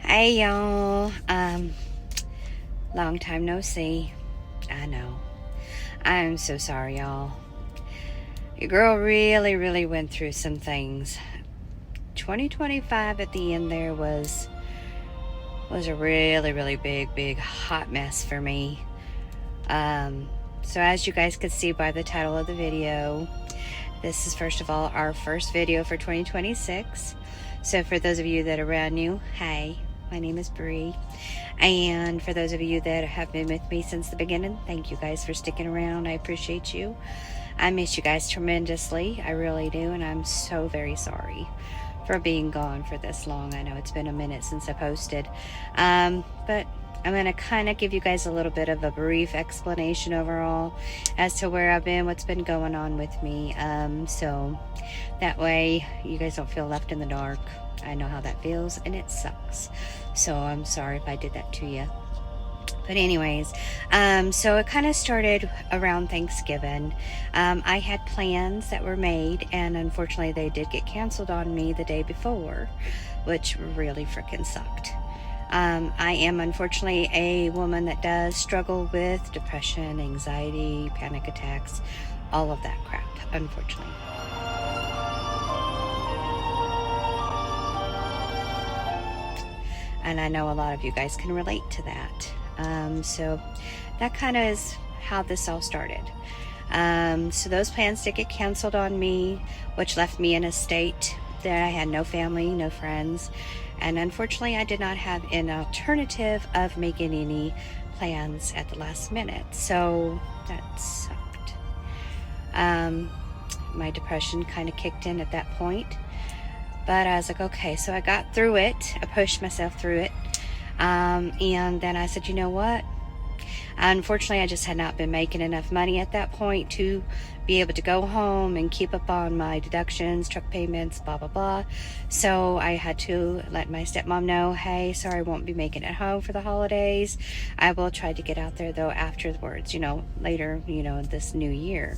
Hey y'all, long time no see. I know. I'm so sorry, y'all. Your girl really went through some things. 2025 at the end there was a really big hot mess for me. So as you guys could see by the title of the video, this is first of all our first video for 2026. So for those of you that are brand new, hi, my name is Bree. And for those of you that have been with me since the beginning, thank you guys for sticking around. I appreciate you. I miss you guys tremendously. I really do. And I'm so very sorry for being gone for this long. I know it's been a minute since I posted. But I'm going to kind of give you guys a little bit of a brief explanation overall as to where I've been, what's been going on with me. So that way you guys don't feel left in the dark. I know how that feels and it sucks. So I'm sorry if I did that to you. But anyways, so it kind of started around Thanksgiving. I had plans that were made, and unfortunately they did get canceled on me the day before, which really freaking sucked. I am unfortunately a woman that does struggle with depression, anxiety, panic attacks, all of that crap, unfortunately. And I know a lot of you guys can relate to that. So that kind of is how this all started. So those plans did get canceled on me, which left me in a state that I had no family, no friends. And unfortunately, I did not have an alternative of making any plans at the last minute. So that sucked. My depression kind of kicked in at that point. But I was like, okay, so I got through it. I pushed myself through it. And then I said, you know what? Unfortunately, I just had not been making enough money at that point to be able to go home and keep up on my deductions, truck payments, blah, blah, blah. So I had to let my stepmom know, hey, sorry, I won't be making it home for the holidays. I will try to get out there, though, afterwards, later, this new year.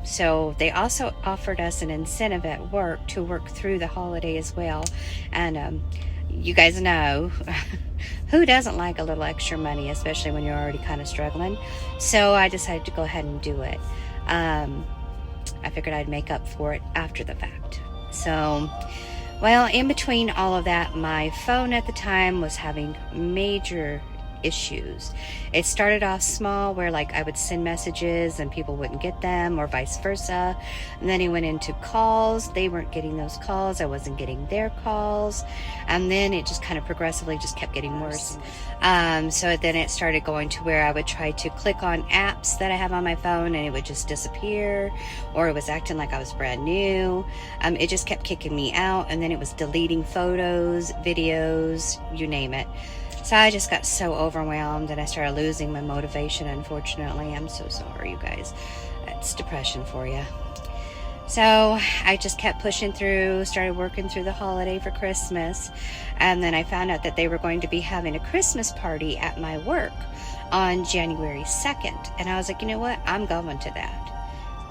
So they also offered us an incentive at work to work through the holiday as well. And you guys know who doesn't like a little extra money, especially when you're already kind of struggling. So I decided to go ahead and do it. I figured I'd make up for it after the fact. So, well, in between all of that, my phone at the time was having major issues. It started off small where I would send messages and people wouldn't get them, or vice versa. And then it went into calls. They weren't getting those calls. I wasn't getting their calls. And then it just kind of progressively just kept getting worse. So then it started going to where I would try to click on apps that I have on my phone and it would just disappear, or it was acting like I was brand new. It just kept kicking me out, and then it was deleting photos, videos, you name it. So I just got so overwhelmed and I started losing my motivation, unfortunately. I'm so sorry, you guys. That's depression for you. So I just kept pushing through, started working through the holiday for Christmas. And then I found out that they were going to be having a Christmas party at my work on January 2nd. And I was like, you know what? I'm going to that.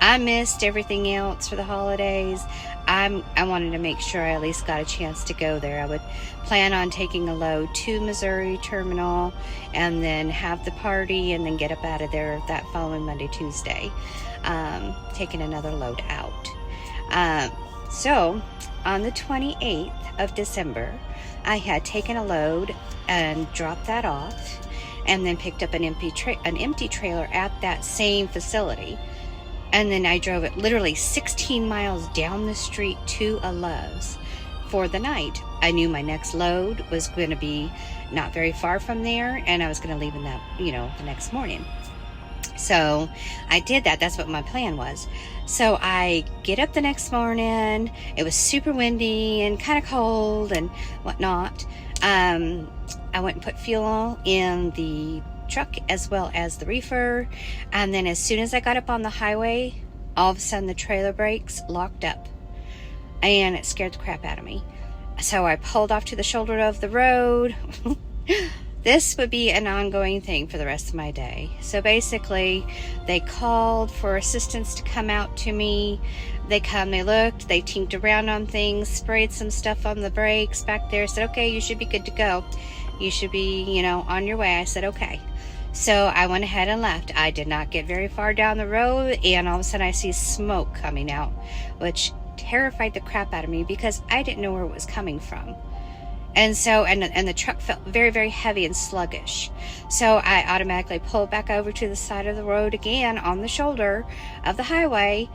I missed everything else for the holidays. I wanted to make sure I at least got a chance to go there. I would plan on taking a load to Missouri Terminal and then have the party and then get up out of there that following Monday, Tuesday, taking another load out. So on the 28th of December, I had taken a load and dropped that off, and then picked up an empty trailer at that same facility. And then I drove it literally 16 miles down the street to a Love's for the night. I knew my next load was going to be not very far from there, and I was going to leave in that, the next morning. So I did that. That's what my plan was. So I get up the next morning. It was super windy and kind of cold and whatnot. I went and put fuel in the truck as well as the reefer, and then as soon as I got up on the highway, all of a sudden the trailer brakes locked up, and it scared the crap out of me. So I pulled off to the shoulder of the road, this would be an ongoing thing for the rest of my day. So basically, they called for assistance to come out to me. They come, they looked, they tinked around on things, sprayed some stuff on the brakes back there, said, okay, you should be good to go. You should be, on your way. I said, okay. So I went ahead and left. I did not get very far down the road, and all of a sudden I see smoke coming out, which terrified the crap out of me because I didn't know where it was coming from. And so, and the truck felt very, very heavy and sluggish. So I automatically pulled back over to the side of the road again on the shoulder of the highway,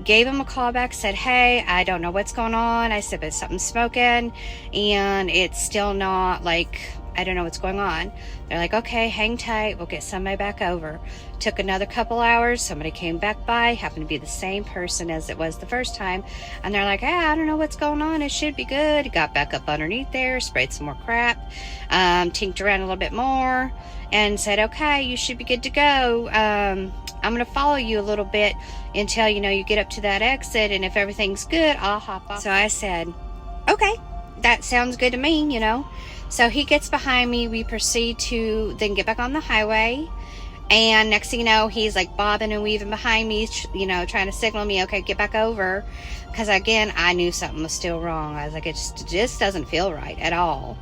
gave him a call back, said, hey, I don't know what's going on. I said, but something's smoking and it's still not like, I don't know what's going on. They're like, okay, hang tight. We'll get somebody back over. Took another couple hours. Somebody came back by, happened to be the same person as it was the first time. And they're like, hey, I don't know what's going on. It should be good. Got back up underneath there, sprayed some more crap, tinked around a little bit more and said, okay, you should be good to go. I'm going to follow you a little bit until, you get up to that exit. And if everything's good, I'll hop off. So I said, okay, that sounds good to me, So he gets behind me. We proceed to then get back on the highway. And next thing you know, he's like bobbing and weaving behind me, trying to signal me, okay, get back over. Because again, I knew something was still wrong. I was like, it just doesn't feel right at all.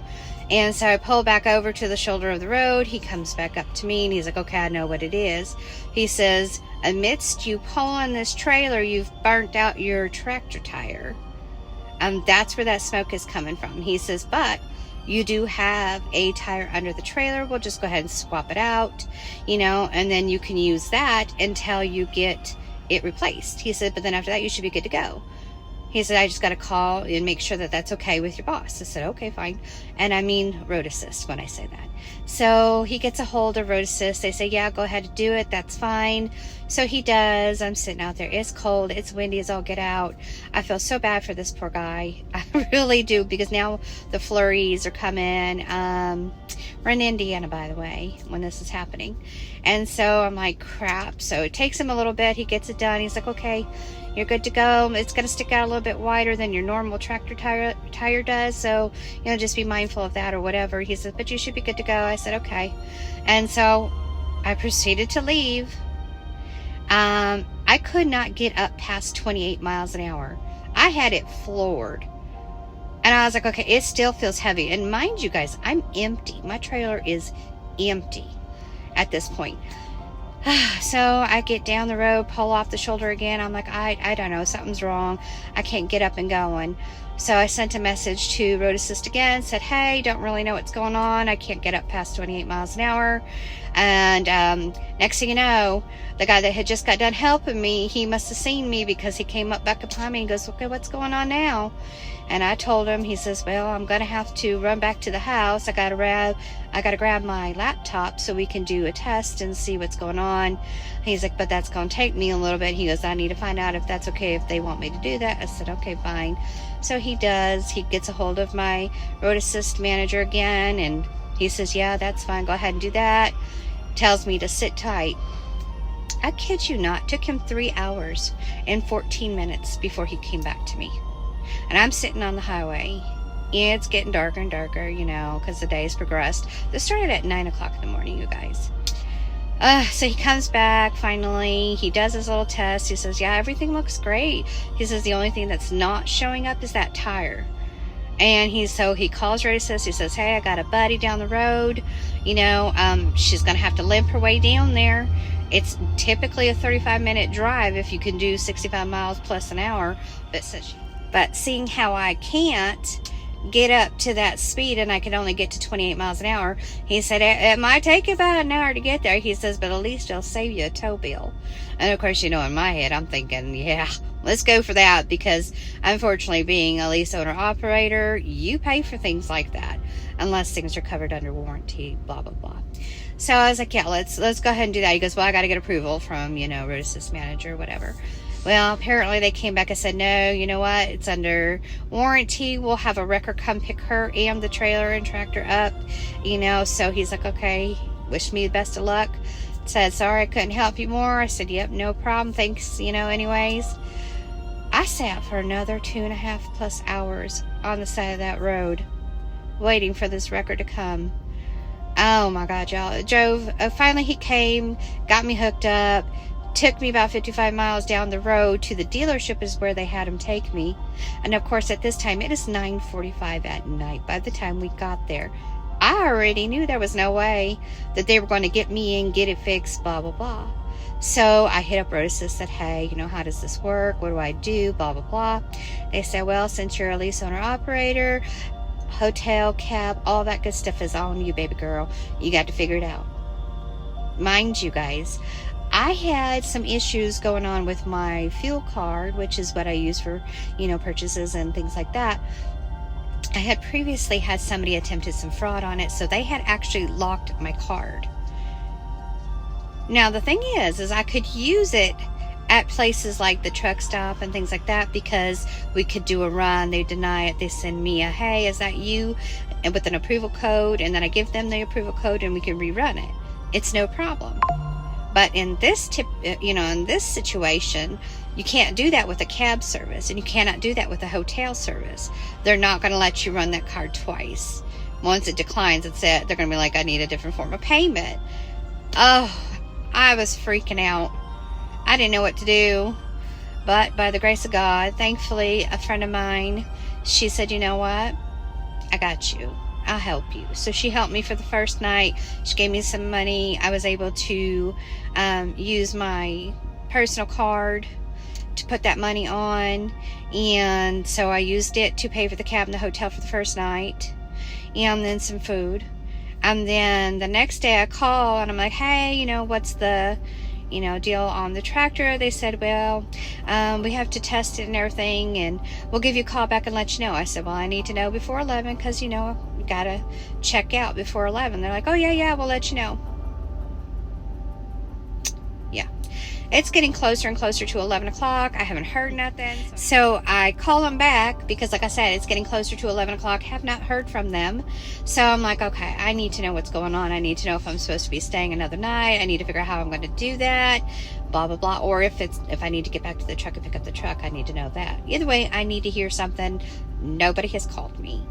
And so I pull back over to the shoulder of the road. He comes back up to me and he's like, okay, I know what it is. He says, amidst you pulling this trailer, you've burnt out your tractor tire. That's where that smoke is coming from. He says, but you do have a tire under the trailer. We'll just go ahead and swap it out, and then you can use that until you get it replaced. He said, but then after that, you should be good to go. He said, I just got to call and make sure that that's okay with your boss. I said, okay, fine. And I mean road assist when I say that. So he gets a hold of road assist. They say, yeah, go ahead and do it. That's fine. So he does. I'm sitting out there. It's cold. It's windy as all get out. I feel so bad for this poor guy. I really do, because now the flurries are coming. We're in Indiana, by the way, when this is happening. And so I'm like, crap. So it takes him a little bit. He gets it done. He's like, okay, you're good to go. It's going to stick out a little bit wider than your normal tractor tire does. So, just be mindful of that or whatever. He says, but you should be good to go. I said, okay. And so I proceeded to leave. I could not get up past 28 miles an hour. I had it floored. And I was like, okay, it still feels heavy. And mind you guys, I'm empty. My trailer is empty at this point. So I get down the road, pull off the shoulder again. I'm like, I don't know, something's wrong. I can't get up and going. So I sent a message to Road Assist again, said, hey, don't really know what's going on. I can't get up past 28 miles an hour. And next thing you know, the guy that had just got done helping me, he must have seen me, because he came up back behind me and goes, okay, what's going on now? And I told him. He says, well, I'm going to have to run back to the house. I got to grab my laptop so we can do a test and see what's going on. He's like, but that's going to take me a little bit. He goes, I need to find out if that's okay, if they want me to do that. I said, okay, fine. So he does. He gets a hold of my Road Assist manager again, and he says, yeah, that's fine. Go ahead and do that. Tells me to sit tight. I kid you not, it took him 3 hours and 14 minutes before he came back to me. And I'm sitting on the highway. Yeah, it's getting darker and darker, because the day has progressed. This started at 9 o'clock in the morning, you guys. So he comes back, finally. He does his little test. He says, yeah, everything looks great. He says, the only thing that's not showing up is that tire. And he calls Road Assist. He says, hey, I got a buddy down the road. She's going to have to limp her way down there. It's typically a 35-minute drive if you can do 65 miles plus an hour. But seeing how I can't get up to that speed and I can only get to 28 miles an hour, he said, it might take you about an hour to get there. He says, but at least it'll save you a tow bill. And of course, in my head, I'm thinking, yeah, let's go for that, because unfortunately, being a lease owner operator, you pay for things like that unless things are covered under warranty, blah, blah, blah. So I was like, yeah, let's go ahead and do that. He goes, well, I got to get approval from, Road Assist manager, whatever. Well, apparently they came back and said, no, you know what? It's under warranty. We'll have a wrecker come pick her and the trailer and tractor up, So he's like, okay, wish me the best of luck. Said, sorry, I couldn't help you more. I said, yep, no problem. Thanks, anyways. I sat for another 2.5 plus hours on the side of that road waiting for this wrecker to come. Oh my God, y'all. Drove, finally he came, got me hooked up, took me about 55 miles down the road to the dealership is where they had him take me. And of course at this time it is 9:45 at night by the time we got there. I already knew there was no way that they were going to get me in, get it fixed, blah, blah, blah. So I hit up Rosa, said, hey, how does this work? What do I do? Blah, blah, blah. They said, well, since you're a lease owner operator, hotel, cab, all that good stuff is on you, baby girl. You got to figure it out. Mind you, guys, I had some issues going on with my fuel card, which is what I use for, purchases and things like that. I had previously had somebody attempted some fraud on it, so they had actually locked my card. Now, the thing is I could use it at places like the truck stop and things like that because we could do a run. They deny it. They send me a, hey, is that you? And with an approval code, and then I give them the approval code and we can rerun it. It's no problem. But in this in this situation, you can't do that with a cab service, and you cannot do that with a hotel service. They're not going to let you run that card twice. Once it declines, they're going to be like, I need a different form of payment. Oh, I was freaking out. I didn't know what to do. But by the grace of God, thankfully, a friend of mine, she said, you know what? I got you. I'll help you. So she helped me for the first night. She gave me some money. I was able to use my personal card to put that money on. And so I used it to pay for the cab and the hotel for the first night. And then some food. And then the next day I call and I'm like, hey, what's the, deal on the tractor? They said, well, we have to test it and everything, and we'll give you a call back and let you know. I said, well, I need to know before 11 because, we got to check out before 11. They're like, oh, yeah, we'll let you know. Yeah. It's getting closer and closer to 11 o'clock. I haven't heard nothing. So I call them back because, like I said, it's getting closer to 11 o'clock. Have not heard from them. So I'm like, okay, I need to know what's going on. I need to know if I'm supposed to be staying another night. I need to figure out how I'm going to do that, blah, blah, blah. Or if I need to get back to the truck and pick up the truck, I need to know that. Either way, I need to hear something. Nobody has called me.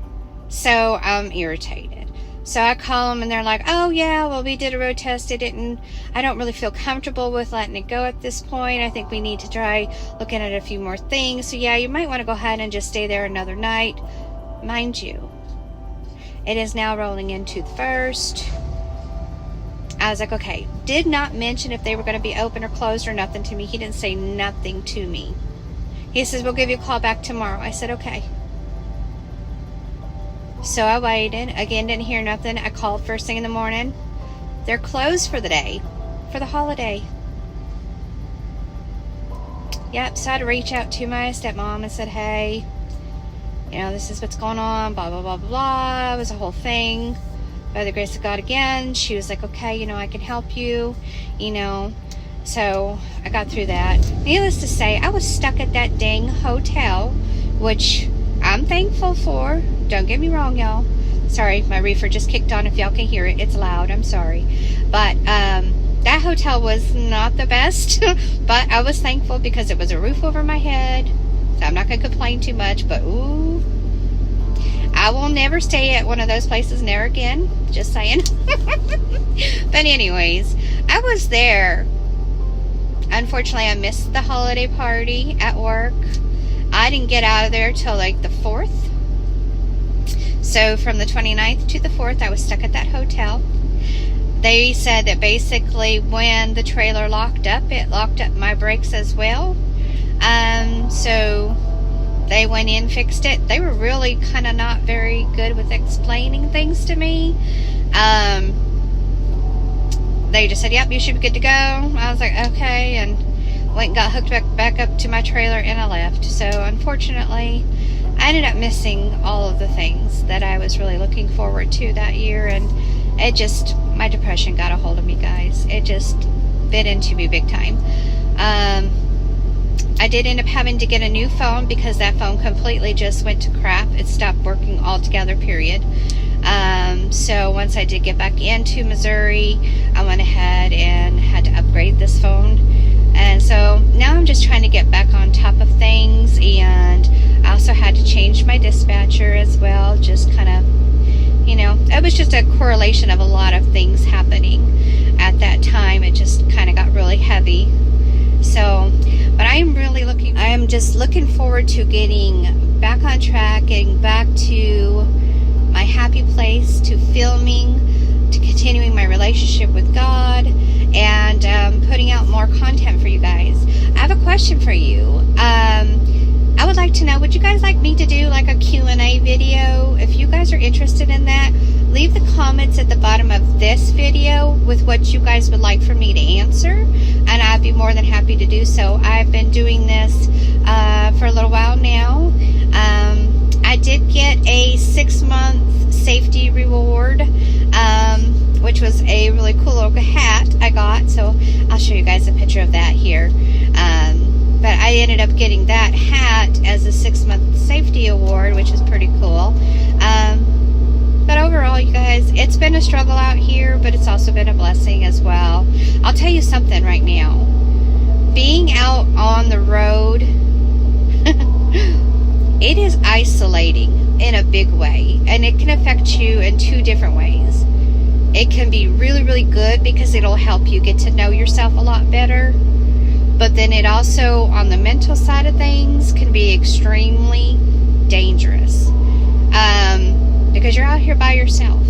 So I'm irritated. So I call them and they're like, oh yeah, well, we did a road test. I don't really feel comfortable with letting it go at this point. I think we need to try looking at a few more things. So yeah, you might want to go ahead and just stay there another night. Mind you, it is now rolling into the 1st. I was like, okay, did not mention if they were going to be open or closed or nothing to me. He didn't say nothing to me. He says, we'll give you a call back tomorrow. I said, okay. So I waited. Again, didn't hear nothing. I called first thing in the morning. They're closed for the day, for the holiday. Yep, so I had to reach out to my stepmom and said, hey, this is what's going on, blah, blah, blah, blah, blah. It was a whole thing. By the grace of God again, she was like, okay, I can help you, So I got through that. Needless to say, I was stuck at that dang hotel, which I'm thankful for. Don't get me wrong, y'all. Sorry, my reefer just kicked on. If y'all can hear it, it's loud. I'm sorry. But that hotel was not the best. But I was thankful because it was a roof over my head. So I'm not going to complain too much. But, ooh, I will never stay at one of those places. Never again. Just saying. But anyways, I was there. Unfortunately, I missed the holiday party at work. I didn't get out of there till like the 4th. So from the 29th to the 4th, I was stuck at that hotel. They said that basically when the trailer locked up, it locked up my brakes as well. So they went in, fixed it. They were really kind of not very good with explaining things to me. They just said, yep, you should be good to go. I was like, okay, and went and got hooked back up to my trailer and I left. So unfortunately, I ended up missing all of the things that I was really looking forward to that year, and my depression got a hold of me, guys. It just bit into me big time. I did end up having to get a new phone because that phone completely just went to crap. It stopped working altogether, period. So once I did get back into Missouri, I went ahead and had to upgrade this phone. And so now I'm just trying to get back on top of things, and I also had to change my dispatcher as well, just kind of, it was just a correlation of a lot of things happening at that time. It just kind of got really heavy. So, but I am just looking forward to getting back on track, getting back to my happy place, to filming, to continuing my relationship with God, and putting out more content for you guys. I have a question for you. I would like to know, would you guys like me to do like a Q&A video? If you guys are interested in that, leave the comments at the bottom of this video with what you guys would like for me to answer, and I'd be more than happy to do so. I've been doing this for a little while now. I did get a 6-month safety reward, which was a really cool little hat I got, so I'll show you guys a picture of that here. But I ended up getting that hat as a 6-month safety award, which is pretty cool. But overall, you guys, it's been a struggle out here, but it's also been a blessing as well. I'll tell you something right now. Being out on the road, it is isolating in a big way, and it can affect you in 2 different ways. It can be really, really good because it'll help you get to know yourself a lot better. But then it also, on the mental side of things, can be extremely dangerous. Because you're out here by yourself.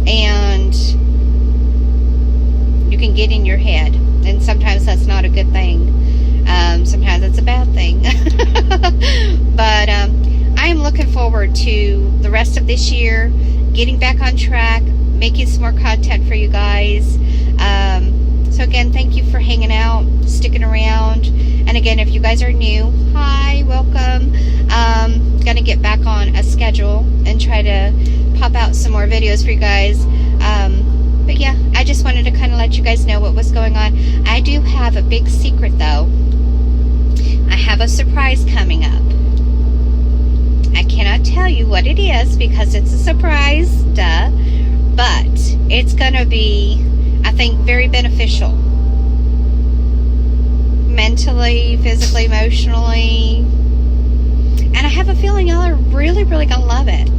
And you can get in your head. And sometimes that's not a good thing. Sometimes it's a bad thing. But I am looking forward to the rest of this year, getting back on track, making some more content for you guys. So again, thank you for hanging out, sticking around. And again, if you guys are new, hi, welcome. Gonna get back on a schedule and try to pop out some more videos for you guys. But yeah, I just wanted to kind of let you guys know what was going on. I do have a big secret though. I have a surprise coming up. I cannot tell you what it is because it's a surprise, duh. But it's gonna be, I think, very beneficial. Mentally, physically, emotionally. And I have a feeling y'all are really, really gonna love it.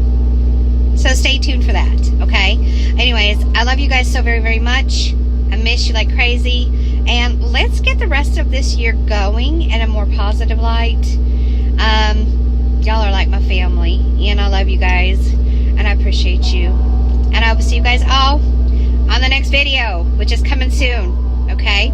So stay tuned for that, okay? Anyways, I love you guys so very, very much. I miss you like crazy. And let's get the rest of this year going in a more positive light. Y'all are like my family. And I love you guys. And I appreciate you. And I will see you guys all on the next video, which is coming soon, okay?